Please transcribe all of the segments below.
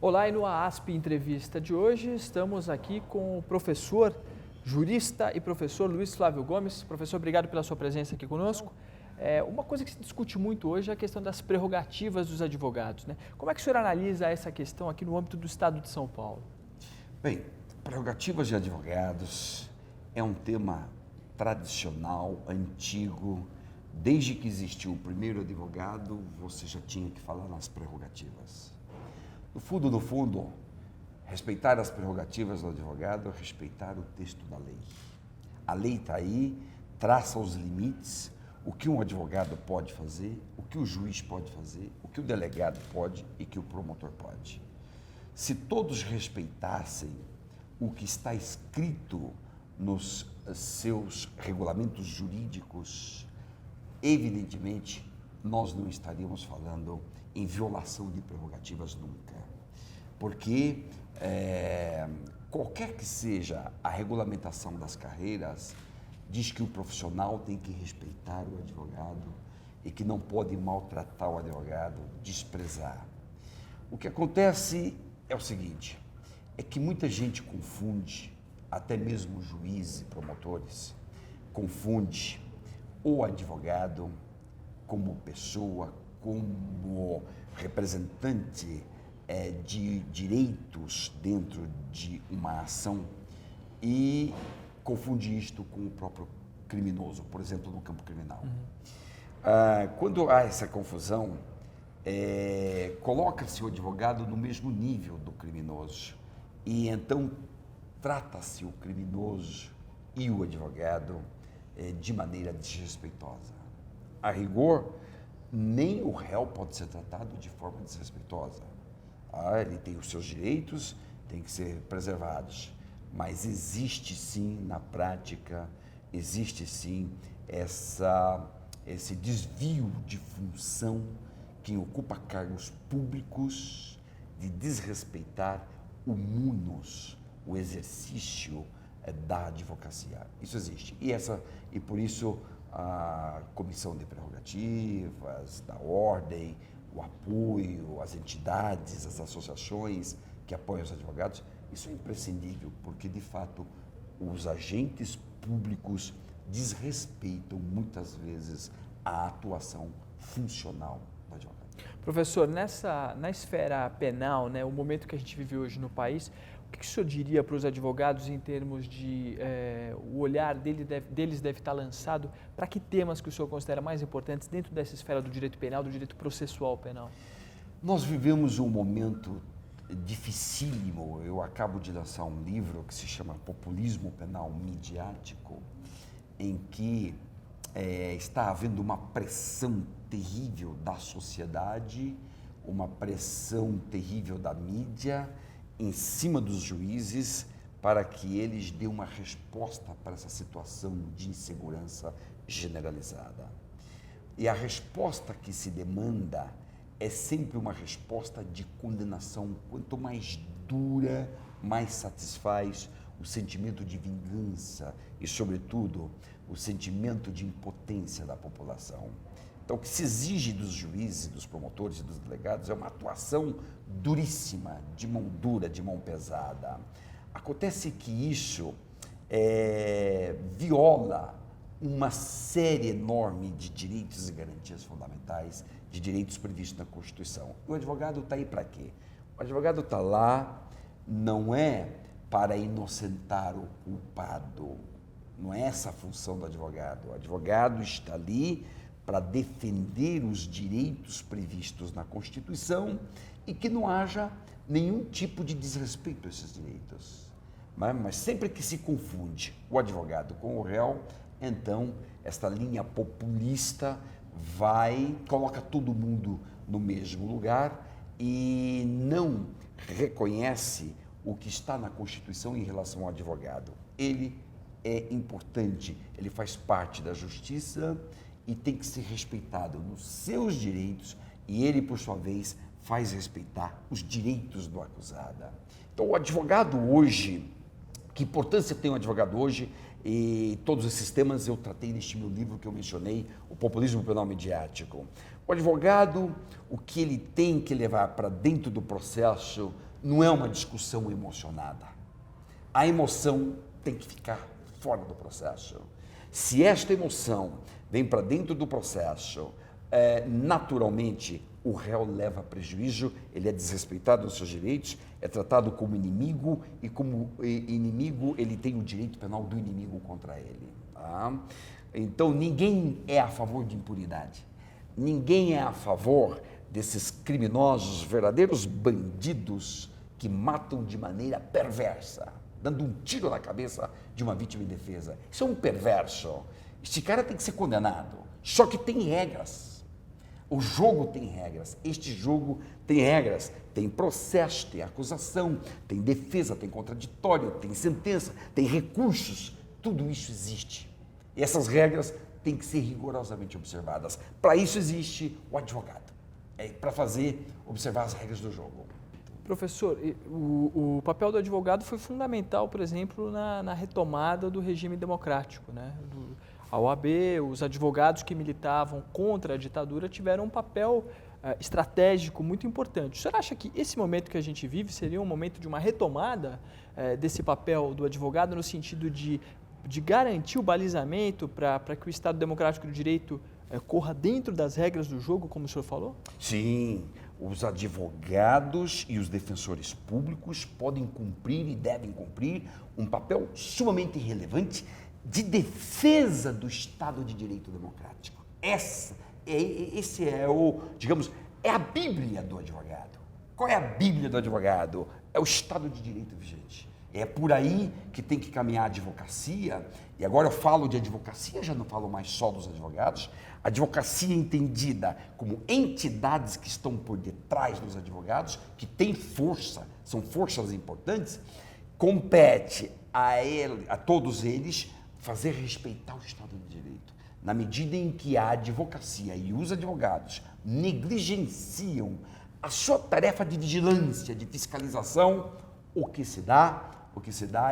Olá, e no AASP Entrevista de hoje estamos aqui com o professor, jurista e professor Luiz Flávio Gomes. Professor, obrigado pela sua presença aqui conosco. Uma coisa que se discute muito hoje é a questão das prerrogativas dos advogados, né? Como é que o senhor analisa essa questão aqui no âmbito do Estado de São Paulo? Bem, prerrogativas de advogados é um tema tradicional, antigo. Desde que existiu o primeiro advogado, você já tinha que falar nas prerrogativas. No fundo, respeitar as prerrogativas do advogado é respeitar o texto da lei. A lei está aí, traça os limites, o que um advogado pode fazer, o que o juiz pode fazer, o que o delegado pode e que o promotor pode. Se todos respeitassem o que está escrito nos seus regulamentos jurídicos, evidentemente, nós não estaríamos falando em violação de prerrogativas nunca. Porque qualquer que seja a regulamentação das carreiras, diz que o profissional tem que respeitar o advogado e que não pode maltratar o advogado, desprezar. O que acontece é o seguinte, é que muita gente confunde, até mesmo juízes e promotores, confunde o advogado como pessoa, como representante de direitos dentro de uma ação e confunde isto com o próprio criminoso, por exemplo, no campo criminal. Quando há essa confusão, coloca-se o advogado no mesmo nível do criminoso e então trata-se o criminoso e o advogado de maneira desrespeitosa. A rigor, nem o réu pode ser tratado de forma desrespeitosa. Ele tem os seus direitos, tem que ser preservados, mas existe sim, na prática, existe sim esse desvio de função que ocupa cargos públicos de desrespeitar o munus, o exercício da advocacia. Isso existe. E por isso a comissão de prerrogativas, da ordem, o apoio, as entidades, as associações que apoiam os advogados, isso é imprescindível, porque de fato os agentes públicos desrespeitam muitas vezes a atuação funcional do advogado. Professor, na esfera penal, né, o momento que a gente vive hoje no país, o que o senhor diria para os advogados em termos de o olhar deles deve estar lançado para que temas que o senhor considera mais importantes dentro dessa esfera do direito penal, do direito processual penal? Nós vivemos um momento dificílimo. Eu acabo de lançar um livro que se chama Populismo Penal Midiático, em que está havendo uma pressão terrível da sociedade, uma pressão terrível da mídia em cima dos juízes para que eles dêem uma resposta para essa situação de insegurança generalizada. E a resposta que se demanda é sempre uma resposta de condenação. Quanto mais dura, mais satisfaz o sentimento de vingança e, sobretudo, o sentimento de impotência da população. Então, o que se exige dos juízes, dos promotores e dos delegados é uma atuação duríssima, de mão dura, de mão pesada. Acontece que isso viola uma série enorme de direitos e garantias fundamentais, de direitos previstos na Constituição. O advogado está aí para quê? O advogado está lá, não é para inocentar o culpado, não é essa a função do advogado. O advogado está ali para defender os direitos previstos na Constituição e que não haja nenhum tipo de desrespeito a esses direitos. Mas sempre que se confunde o advogado com o réu, então esta linha populista coloca todo mundo no mesmo lugar e não reconhece o que está na Constituição em relação ao advogado. Ele é importante, ele faz parte da justiça e tem que ser respeitado nos seus direitos e ele, por sua vez, faz respeitar os direitos do acusado. Então, o advogado hoje, que importância tem o advogado hoje? E todos esses temas eu tratei neste meu livro que eu mencionei, O Populismo Penal Midiático. O advogado, o que ele tem que levar para dentro do processo não é uma discussão emocionada. A emoção tem que ficar fora do processo. Se esta emoção vem para dentro do processo, naturalmente o réu leva prejuízo, ele é desrespeitado nos seus direitos, é tratado como inimigo e como inimigo ele tem o direito penal do inimigo contra ele. Tá? Então ninguém é a favor de impunidade, ninguém é a favor desses criminosos, verdadeiros bandidos que matam de maneira perversa, dando um tiro na cabeça de uma vítima indefesa. Isso é um perverso. Este cara tem que ser condenado. Só que tem regras. O jogo tem regras. Este jogo tem regras. Tem processo, tem acusação, tem defesa, tem contraditório, tem sentença, tem recursos. Tudo isso existe. E essas regras têm que ser rigorosamente observadas. Para isso existe o advogado. Para observar as regras do jogo. Professor, o papel do advogado foi fundamental, por exemplo, na retomada do regime democrático, né? A OAB, os advogados que militavam contra a ditadura tiveram um papel estratégico muito importante. O senhor acha que esse momento que a gente vive seria um momento de uma retomada desse papel do advogado no sentido de garantir o balizamento para que o Estado Democrático do Direito corra dentro das regras do jogo, como o senhor falou? Sim, os advogados e os defensores públicos podem cumprir e devem cumprir um papel sumamente relevante de defesa do Estado de Direito Democrático. Esse é a Bíblia do advogado. Qual é a Bíblia do advogado? É o Estado de Direito vigente. É por aí que tem que caminhar a advocacia, e agora eu falo de advocacia, já não falo mais só dos advogados, advocacia entendida como entidades que estão por detrás dos advogados, que têm força, são forças importantes, compete a todos eles fazer respeitar o Estado de Direito. Na medida em que a advocacia e os advogados negligenciam a sua tarefa de vigilância, de fiscalização, o que se dá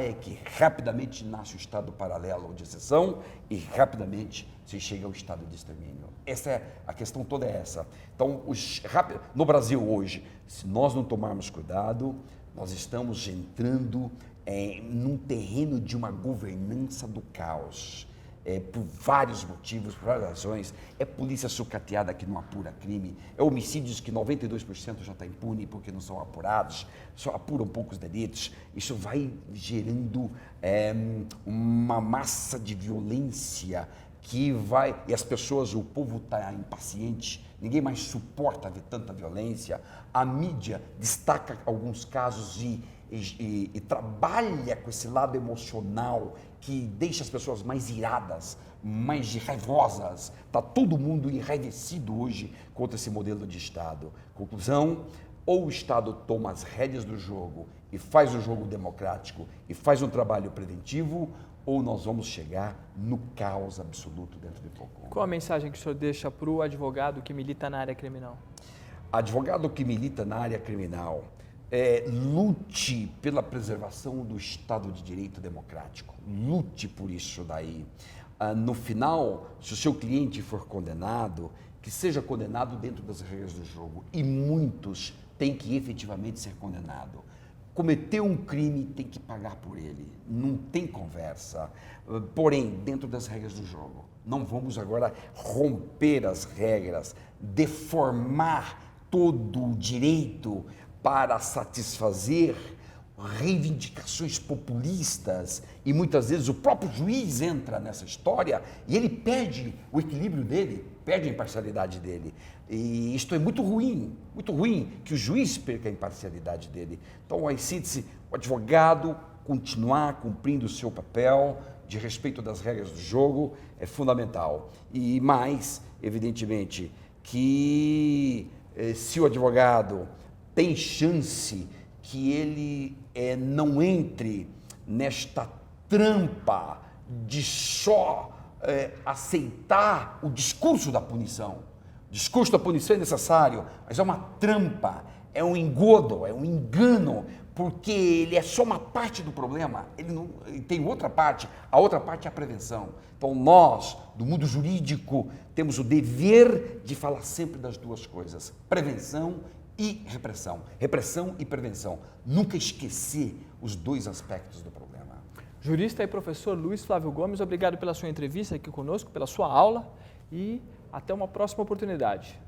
é que rapidamente nasce o Estado paralelo ou de exceção e rapidamente se chega ao estado de extermínio. A questão toda é essa. Então, no Brasil hoje, se nós não tomarmos cuidado, nós estamos entrando num terreno de uma governança do caos. Por vários motivos, por várias razões. É polícia sucateada que não apura crime, é homicídios que 92% já está impune porque não são apurados, só apuram poucos delitos. Isso vai gerando uma massa de violência e as pessoas, o povo está impaciente, ninguém mais suporta ver tanta violência. A mídia destaca alguns casos e trabalha com esse lado emocional que deixa as pessoas mais iradas, mais raivosas. Está todo mundo enraivecido hoje contra esse modelo de Estado. Conclusão, ou o Estado toma as rédeas do jogo e faz o jogo democrático e faz um trabalho preventivo, ou nós vamos chegar no caos absoluto dentro de pouco. Qual a mensagem que o senhor deixa para o advogado que milita na área criminal? Advogado que milita na área criminal, lute pela preservação do Estado de Direito democrático, lute por isso daí. No final, se o seu cliente for condenado, que seja condenado dentro das regras do jogo, e muitos têm que efetivamente ser condenados. Cometeu um crime, tem que pagar por ele, não tem conversa, porém, dentro das regras do jogo. Não vamos agora romper as regras, deformar todo o direito para satisfazer reivindicações populistas, e muitas vezes o próprio juiz entra nessa história e ele perde o equilíbrio dele, perde a imparcialidade dele. E isto é muito ruim que o juiz perca a imparcialidade dele. Então, em síntese, o advogado continuar cumprindo o seu papel de respeito das regras do jogo é fundamental. E mais, evidentemente, que se o advogado tem chance que ele não entre nesta trampa de só aceitar o discurso da punição. O discurso da punição é necessário, mas é uma trampa, é um engodo, é um engano, porque ele é só uma parte do problema, ele tem outra parte, a outra parte é a prevenção. Então nós, do mundo jurídico, temos o dever de falar sempre das duas coisas, prevenção e repressão. Repressão e prevenção. Nunca esquecer os dois aspectos do problema. Jurista e professor Luiz Flávio Gomes, obrigado pela sua entrevista aqui conosco, pela sua aula e até uma próxima oportunidade.